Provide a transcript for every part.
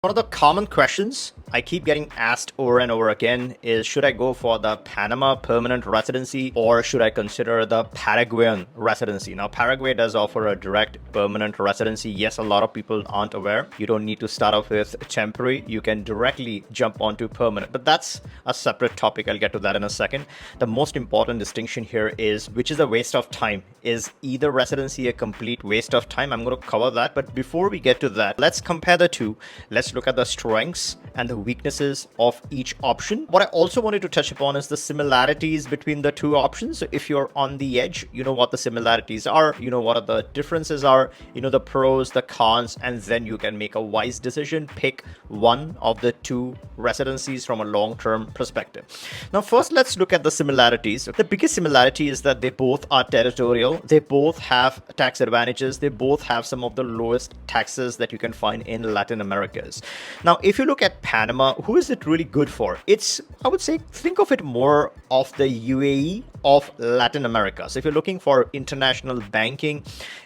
One of the common questions I keep getting asked over and over again is, should I go for the Panama permanent residency or should I consider the Paraguayan residency? Now, Paraguay does offer a direct permanent residency. Yes, a lot of people aren't aware. You don't need to start off with temporary. You can directly jump onto permanent, but that's a separate topic. I'll get to that in a second. The most important distinction here is which is a waste of time. Is either residency a complete waste of time? I'm going to cover that. But before we get to that, let's compare the two. Let's look at the strengths and the weaknesses of each option. What I also wanted to touch upon is the similarities between the two options. So if you're on the edge, you know what the similarities are, you know what are the differences are, you know the pros, the cons, and then you can make a wise decision. Pick one of the two residencies from a long-term perspective. Now, first, let's look at the similarities. The biggest similarity is that they both are territorial. They both have tax advantages. They both have some of the lowest taxes that you can find in Latin Americas. Now, if you look at Panama, who is it really good for? It's, I would say, think of it more of the UAE of Latin America. So if you're looking for international banking,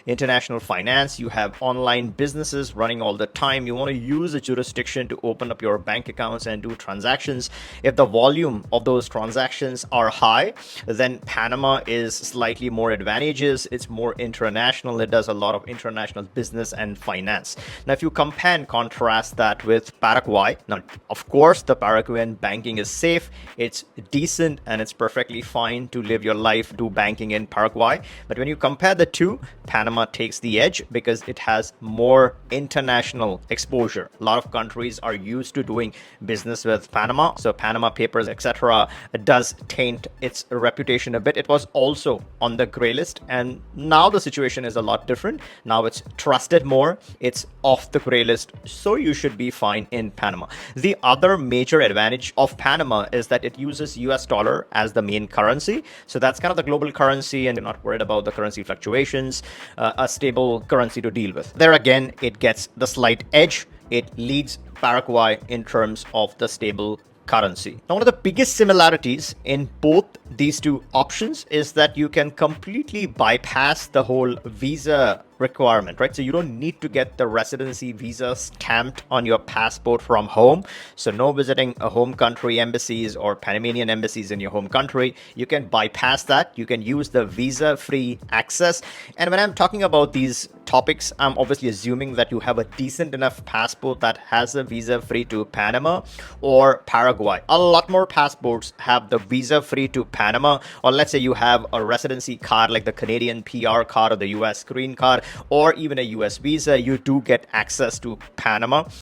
international finance, you have online businesses running all the time, you want to use a jurisdiction to open up your bank accounts and do transactions. If the volume of those transactions are high, then Panama is slightly more advantageous. It's more international. It does a lot of international business and finance. Now, if you compare and contrast that with Paraguay, now, of course, the Paraguayan banking is safe, it's decent, and it's perfectly fine to live your life, do banking in Paraguay. But when you compare the two, Panama takes the edge because it has more international exposure. A lot of countries are used to doing business with Panama. So Panama Papers, etc., does taint its reputation a bit. It was also on the gray list, and now the situation is a lot different. Now it's trusted more. It's off the gray list. So you should be fine in Panama. The other major advantage of Panama is that it uses US dollar as the main currency. So that's kind of the global currency, and you're not worried about the currency fluctuations, a stable currency to deal with. There again, it gets the slight edge. It leads Paraguay in terms of the stable currency. Now, one of the biggest similarities in both these two options is that you can completely bypass the whole visa requirement, right? So you don't need to get the residency visa stamped on your passport from home. So no visiting a home country embassies or Panamanian embassies in your home country. You can bypass that. You can use the visa-free access. And when I'm talking about these topics, I'm obviously assuming that you have a decent enough passport that has a visa-free to Panama or Paraguay. A lot more passports have the visa-free to Panama, or let's say you have a residency card like the Canadian PR card or the US green card, or even a US visa, you do get access to Panama.